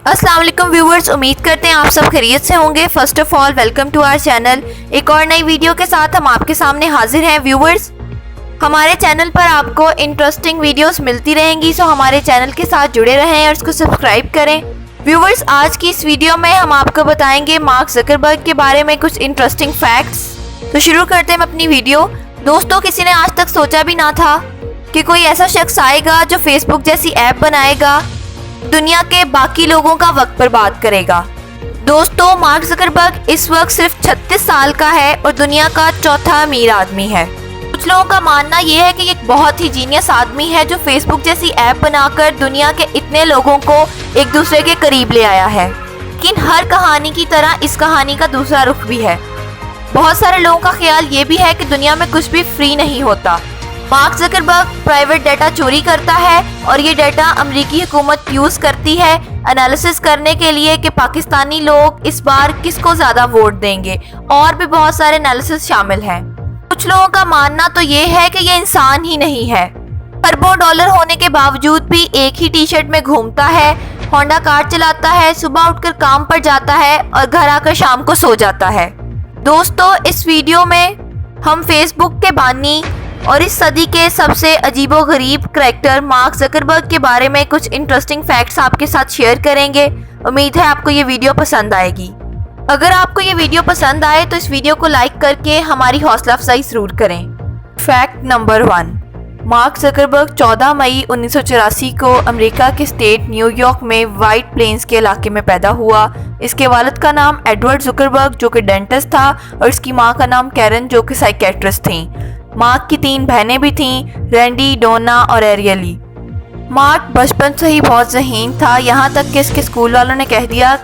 अस्सलाम वालेकुम व्यूवर्स, उम्मीद करते हैं आप सब खैरियत से होंगे। First of all welcome to our channel. एक और नई वीडियो के साथ हम आपके सामने हाजिर हैं। व्यूवर्स, हमारे चैनल पर आपको इंटरेस्टिंग वीडियोस मिलती रहेंगी, सो हमारे चैनल के साथ जुड़े रहें और इसको सब्सक्राइब करें। व्यूवर्स, आज की इस वीडियो में हम आपको बताएंगे मार्क ज़करबर्ग के बारे में कुछ इंटरेस्टिंग फैक्ट्स। तो शुरू करते हैं अपनी वीडियो। दोस्तों, किसी ने आज तक सोचा भी ना था कि कोई ऐसा शख्स आएगा जो फेसबुक जैसी ऐप बनाएगा, दुनिया के बाकी लोगों का वक्त बर्बाद करेगा। दोस्तों, मार्क ज़करबर्ग इस वक्त सिर्फ 36 साल का है और दुनिया का चौथा अमीर आदमी है। कुछ लोगों का मानना यह है कि ये एक बहुत ही जीनियस आदमी है जो फेसबुक जैसी ऐप बनाकर दुनिया के इतने लोगों को एक दूसरे के करीब ले आया है। लेकिन हर कहानी की तरह इस कहानी का दूसरा रुख भी है। बहुत सारे लोगों का ख्याल ये भी है कि दुनिया में कुछ भी फ्री नहीं होता। मार्क ज़करबर्ग प्राइवेट डाटा चोरी करता है और ये डाटा अमेरिकी हुकूमत यूज़ करती है एनालिसिस करने के लिए कि पाकिस्तानी लोग इस बार किसको ज़्यादा वोट देंगे, और भी बहुत सारे एनालिसिस शामिल हैं। कुछ लोगों का मानना तो ये है कि ये इंसान ही नहीं है। अरबों डॉलर होने के बावजूद भी एक ही टी शर्ट में घूमता है, होंडा कार चलाता है, सुबह उठकर काम पर जाता है और घर आकर शाम को सो जाता है। दोस्तों, इस वीडियो में हम फेसबुक के बानी और इस सदी के सबसे अजीबोगरीब करैक्टर मार्क ज़करबर्ग के बारे में कुछ इंटरेस्टिंग फैक्ट्स आपके साथ शेयर करेंगे। उम्मीद है आपको ये वीडियो पसंद आएगी। अगर आपको ये वीडियो पसंद आए तो इस वीडियो को लाइक करके हमारी हौसला अफजाई ज़रूर करें। फैक्ट नंबर 1, मार्क ज़करबर्ग 14 मई 1984 को अमेरिका के स्टेट न्यूयॉर्क में वाइट प्लेन्स के इलाके में पैदा हुआ। इसके वालिद का नाम एडवर्ड ज़करबर्ग जो कि डेंटिस्ट था और इसकी माँ का नाम कैरन जो कि साइकेट्रिस्ट थी। मार्क की 3 बहनें भी थीं, रैंडी, डोना और एरियली। मार्क बचपन से ही बहुत ज़हीन था, यहाँ तक कि इसके स्कूल वालों ने कह दिया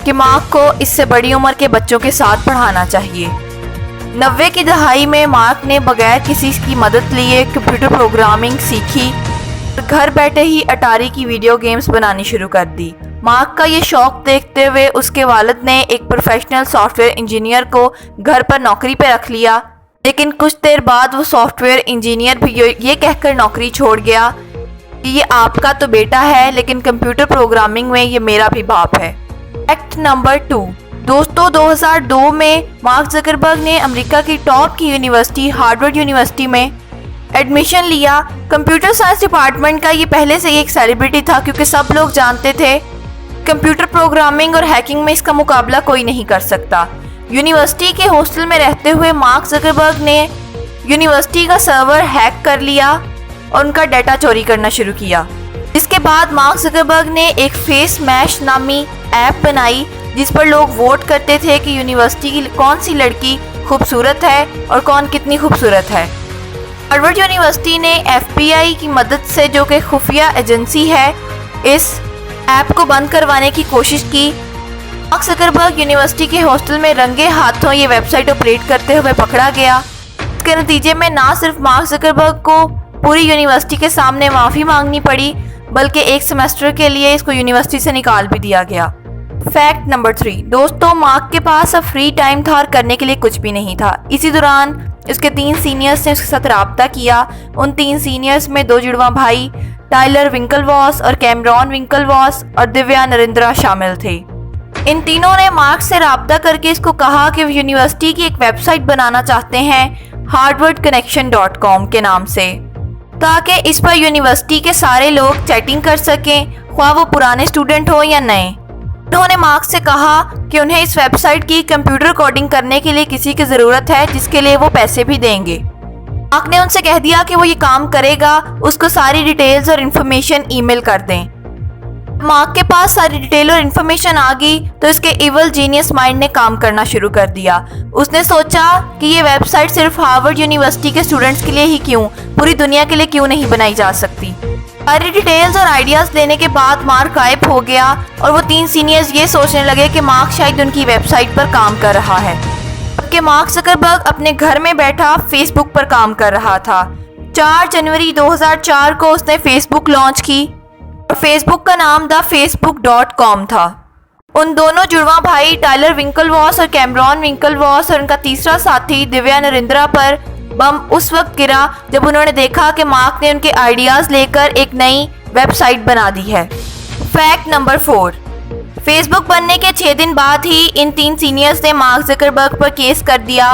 कि मार्क को इससे बड़ी उम्र के बच्चों के साथ पढ़ाना चाहिए। 90 की दहाई में मार्क ने बगैर किसी की मदद लिए कंप्यूटर प्रोग्रामिंग सीखी और घर बैठे ही अटारी की वीडियो गेम्स बनानी शुरू कर दी। मार्क का ये शौक देखते हुए उसके वालिद ने एक प्रोफेशनल सॉफ्टवेयर इंजीनियर को घर पर नौकरी पर रख लिया, लेकिन कुछ देर बाद वो सॉफ्टवेयर इंजीनियर भी ये कहकर नौकरी छोड़ गया कि ये आपका तो बेटा है लेकिन कंप्यूटर प्रोग्रामिंग में ये मेरा भी बाप है। फैक्ट नंबर 2, दोस्तों 2002 में मार्क ज़करबर्ग ने अमेरिका की टॉप की यूनिवर्सिटी हार्वर्ड यूनिवर्सिटी में एडमिशन लिया। कंप्यूटर साइंस डिपार्टमेंट का ये पहले से ही एक सेलिब्रिटी था क्योंकि सब लोग जानते थे कंप्यूटर प्रोग्रामिंग और हैकिंग में इसका मुकाबला कोई नहीं कर सकता। यूनिवर्सिटी के हॉस्टल में रहते हुए मार्क ज़करबर्ग ने यूनिवर्सिटी का सर्वर हैक कर लिया और उनका डाटा चोरी करना शुरू किया। इसके बाद मार्क ज़करबर्ग ने एक फेस मैश नामी ऐप बनाई जिस पर लोग वोट करते थे कि यूनिवर्सिटी की कौन सी लड़की खूबसूरत है और कौन कितनी खूबसूरत है। हार्वर्ड यूनिवर्सिटी ने FBI की मदद से, जो कि खुफिया एजेंसी है, इस ऐप को बंद करवाने की कोशिश की। मार्क ज़करबर्ग यूनिवर्सिटी के हॉस्टल में रंगे हाथों ये वेबसाइट ऑपरेट करते हुए पकड़ा गया। इसके नतीजे में ना सिर्फ मार्क ज़करबर्ग को पूरी यूनिवर्सिटी के सामने माफ़ी मांगनी पड़ी, बल्कि एक सेमेस्टर के लिए इसको यूनिवर्सिटी से निकाल भी दिया गया। फैक्ट नंबर 3, दोस्तों मार्क के पास अब फ्री टाइम था और करने के लिए कुछ भी नहीं था। इसी दौरान उसके 3 सीनियर्स ने उसके साथ रब्ता किया। उन 3 सीनियर्स में 2 जुड़वा भाई टाइलर विंकलवॉस और कैमरॉन विंकलवॉस और दिव्या नरेंद्रा शामिल थे। इन तीनों ने मार्क से रब्ता करके इसको कहा कि वो यूनिवर्सिटी की एक वेबसाइट बनाना चाहते हैं harvardconnection.com के नाम से, ताकि इस पर यूनिवर्सिटी के सारे लोग चैटिंग कर सकें, ख्वाह वो पुराने स्टूडेंट हो या नए। उन्होंने मार्क से कहा कि उन्हें इस वेबसाइट की कंप्यूटर कोडिंग करने के लिए किसी की ज़रूरत है जिसके लिए वो पैसे भी देंगे। मार्क ने उनसे कह दिया कि वो ये काम करेगा, उसको सारी डिटेल्स और इन्फॉर्मेशन ईमेल कर दें। मार्क के पास सारी डिटेल और इन्फॉर्मेशन आ गई तो इसके इवल जीनियस माइंड ने काम करना शुरू कर दिया। उसने सोचा कि ये वेबसाइट सिर्फ हार्वर्ड यूनिवर्सिटी के स्टूडेंट्स के लिए ही क्यों, पूरी दुनिया के लिए क्यों नहीं बनाई जा सकती। सारी डिटेल्स और आइडियाज़ देने के बाद मार्क गायब हो गया और वो 3 सीनियर्स ये सोचने लगे कि मार्क शायद उनकी वेबसाइट पर काम कर रहा है, जबकि मार्क ज़करबर्ग अपने घर में बैठा फेसबुक पर काम कर रहा था। 4 जनवरी 2004 को उसने फेसबुक लॉन्च की और फेसबुक का नाम thefacebook.com था। उन दोनों जुड़वा भाई टाइलर विंकलवॉस और कैमरॉन विंकलवॉस और उनका तीसरा साथी दिव्या नरेंद्रा पर बम उस वक्त गिरा जब उन्होंने देखा कि मार्क ने उनके आइडियाज़ लेकर एक नई वेबसाइट बना दी है। फैक्ट नंबर 4, फेस बुक बनने के 6 दिन बाद ही इन 3 सीनियर्स ने मार्क ज़करबर्ग पर केस कर दिया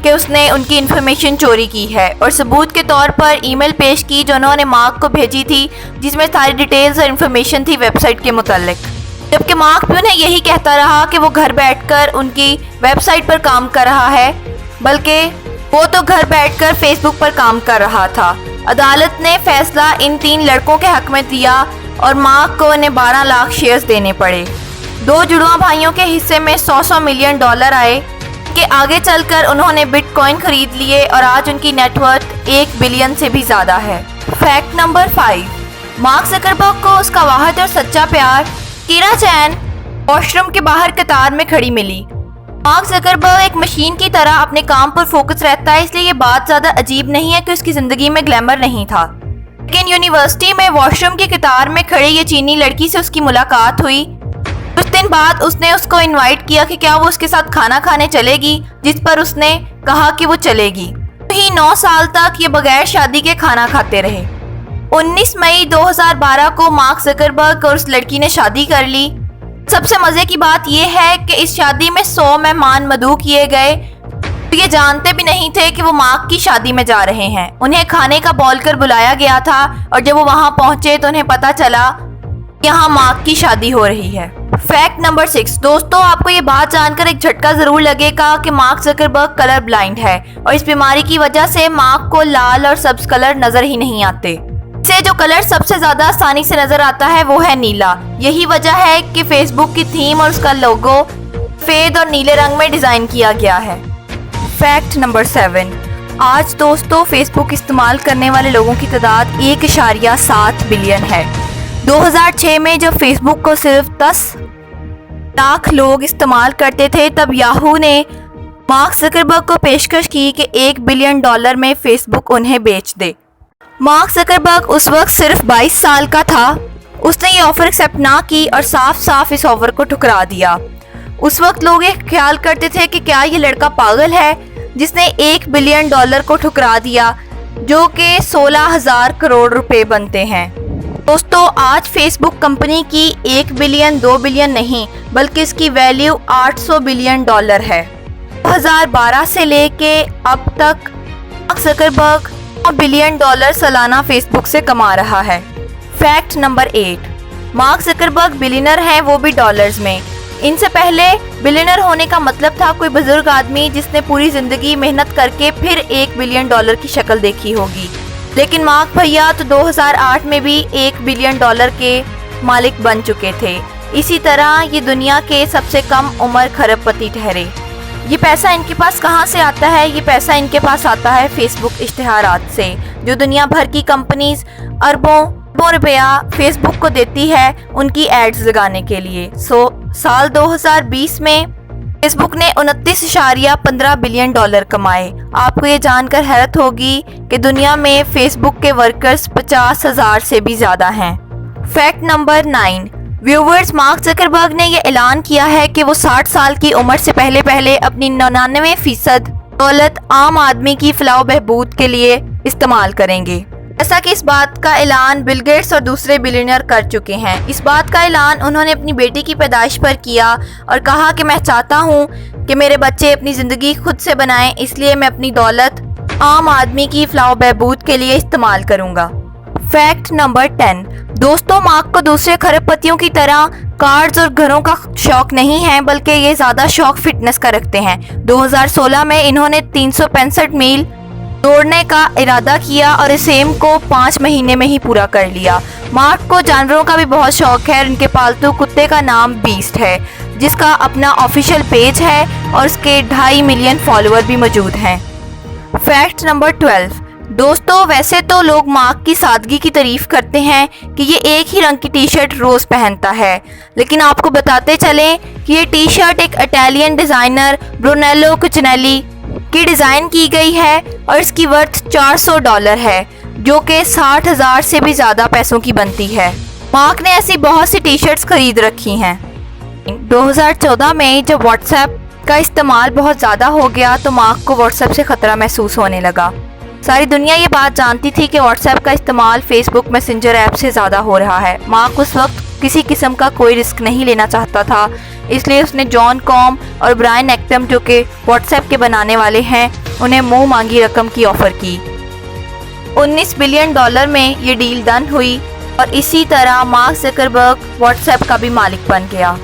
कि उसने उनकी इन्फॉर्मेशन चोरी की है और सबूत के तौर पर ईमेल पेश की जो उन्होंने मार्क को भेजी थी, जिसमें सारी डिटेल्स और इन्फॉर्मेशन थी वेबसाइट के मुतालिक। जबकि मार्क भी उन्हें यही कहता रहा कि वो घर बैठकर उनकी वेबसाइट पर काम कर रहा है, बल्कि वो तो घर बैठकर फेसबुक पर काम कर रहा था। अदालत ने फैसला इन 3 लड़कों के हक में दिया और मार्क को उन्हें 12 लाख शेयर्स देने पड़े। 2 जुड़वा भाइयों के हिस्से में 100 मिलियन डॉलर आए कि आगे चलकर उन्होंने बिटकॉइन खरीद लिए और आज उनकी नेटवर्थ 1 बिलियन से भी ज़्यादा है। फैक्ट नंबर 5, मार्क ज़करबर्ग को उसका वाहिद और सच्चा प्यार कीरा चैन वॉशरूम के बाहर कतार में खड़ी मिली। मार्क ज़करबर्ग एक मशीन की तरह अपने काम पर फोकस रहता है, इसलिए ये बात ज़्यादा अजीब नहीं है कि उसकी ज़िंदगी में ग्लैमर नहीं था। लेकिन यूनिवर्सिटी में वॉशरूम की कतार में खड़ी ये चीनी लड़की से उसकी मुलाकात हुई। कुछ दिन बाद उसने उसको इनवाइट किया कि क्या वो उसके साथ खाना खाने चलेगी, जिस पर उसने कहा कि वो चलेगी। वही 9 साल तक ये बगैर शादी के खाना खाते रहे। 19 मई 2012 को मार्क ज़करबर्ग और उस लड़की ने शादी कर ली। सबसे मज़े की बात यह है कि इस शादी में 100 मेहमान मदऊ किए गए, तो ये जानते भी नहीं थे कि वो मार्क की शादी में जा रहे हैं। उन्हें खाने का बोलकर बुलाया गया था और जब वो वहाँ पहुँचे तो उन्हें पता चला यहाँ मार्क की शादी हो रही है। फैक्ट नंबर 6, दोस्तों आपको ये बात जानकर एक झटका ज़रूर लगेगा कि मार्क ज़करबर्ग कलर ब्लाइंड है और इस बीमारी की वजह से मार्क को लाल और सब्ज कलर नज़र ही नहीं आते। इसे जो कलर सबसे ज़्यादा आसानी से नज़र आता है वो है नीला। यही वजह है कि फेसबुक की थीम और उसका लोगो सफ़ेद और नीले रंग में डिज़ाइन किया गया है। फैक्ट नंबर 7, आज दोस्तों फेसबुक इस्तेमाल करने वाले लोगों की तादाद 1.7 बिलियन है। 2006 में जब फेसबुक को सिर्फ 10 लाख लोग इस्तेमाल करते थे, तब याहू ने मार्क ज़करबर्ग को पेशकश की कि $1 बिलियन में फेसबुक उन्हें बेच दे। मार्क ज़करबर्ग उस वक्त सिर्फ 22 साल का था। उसने ये ऑफ़र एक्सेप्ट ना की और साफ साफ इस ऑफ़र को ठुकरा दिया। उस वक्त लोग ये ख्याल करते थे कि क्या ये लड़का पागल है जिसने $1 बिलियन को ठुकरा दिया, जो कि 16,000 करोड़ रुपए बनते हैं। दोस्तों आज फेसबुक कंपनी की 1 बिलियन 2 बिलियन नहीं बल्कि इसकी वैल्यू $800 बिलियन है। 2012 से लेके अब तक मार्क ज़करबर्ग $9 बिलियन सालाना फेसबुक से कमा रहा है। Fact number 8, mark Zuckerberg billionaire हैं, वो भी डॉलर्स में। इनसे पहले बिलियनर होने का मतलब था कोई बुजुर्ग आदमी जिसने पूरी ज़िंदगी मेहनत करके फिर $1 बिलियन की शक्ल देखी होगी। लेकिन मार्क भैया तो 2008 में भी $1 बिलियन के मालिक बन चुके थे। इसी तरह ये दुनिया के सबसे कम उम्र खरबपति ठहरे। ये पैसा इनके पास कहाँ से आता है? ये पैसा इनके पास आता है फेसबुक इश्तिहारात से, जो दुनिया भर की कंपनीज अरबों रुपया फेसबुक को देती है उनकी एड्स लगाने के लिए। साल 2020 में फेसबुक ने 29.15 बिलियन कमाए। आपको ये जानकर हैरत होगी कि दुनिया में फेसबुक के वर्कर्स 50,000 से भी ज़्यादा हैं। Fact number 9, viewers, mark Zuckerberg ने यह ऐलान किया है कि वो 60 साल की उम्र से पहले अपनी 99% दौलत आम आदमी की फलाह बहबूद के लिए इस्तेमाल करेंगे। जैसा कि इस बात का ऐलान बिल गेट्स और दूसरे बिलियनर कर चुके हैं। इस बात का ऐलान उन्होंने अपनी बेटी की पैदाइश पर किया और कहा कि मैं चाहता हूँ कि मेरे बच्चे अपनी ज़िंदगी खुद से बनाएं, इसलिए मैं अपनी दौलत आम आदमी की फलाह बहबूद के लिए इस्तेमाल करूँगा। फैक्ट नंबर 10, दोस्तों मार्क को दूसरे खरबपतियों की तरह कार्स और घरों का शौक नहीं है, बल्कि ये ज़्यादा शौक फिटनेस का रखते हैं। 2016 में इन्होंने 365 मील दौड़ने का इरादा किया और इस एम को 5 महीने में ही पूरा कर लिया। मार्क को जानवरों का भी बहुत शौक है। उनके पालतू कुत्ते का नाम बीस्ट है, जिसका अपना ऑफिशियल पेज है और उसके 2.5 मिलियन फॉलोअर भी मौजूद हैं। फैक्ट नंबर 12, दोस्तों वैसे तो लोग मार्क की सादगी की तारीफ करते हैं कि ये एक ही रंग की टी शर्ट रोज़ पहनता है, लेकिन आपको बताते चलें कि ये टी शर्ट एक इटालियन डिज़ाइनर ब्रूनेलो कुचिनेली की डिज़ाइन की गई है और इसकी वर्थ $400 है, जो कि 60,000 से भी ज़्यादा पैसों की बनती है। मार्क ने ऐसी बहुत सी टी शर्ट्स खरीद रखी हैं। 2014 में जब व्हाट्सएप का इस्तेमाल बहुत ज़्यादा हो गया तो मार्क को व्हाट्सएप से ख़तरा महसूस होने लगा। सारी दुनिया ये बात जानती थी कि व्हाट्सएप का इस्तेमाल फेसबुक मैसेंजर ऐप से ज़्यादा हो रहा है। मार्क उस वक्त किसी किस्म का कोई रिस्क नहीं लेना चाहता था, इसलिए उसने जॉन कॉम और ब्रायन एक्टम, जो कि व्हाट्सएप के बनाने वाले हैं, उन्हें मुंह मांगी रकम की ऑफ़र की। $19 बिलियन में ये डील डन हुई और इसी तरह मार्क ज़करबर्ग व्हाट्सएप का भी मालिक बन गया।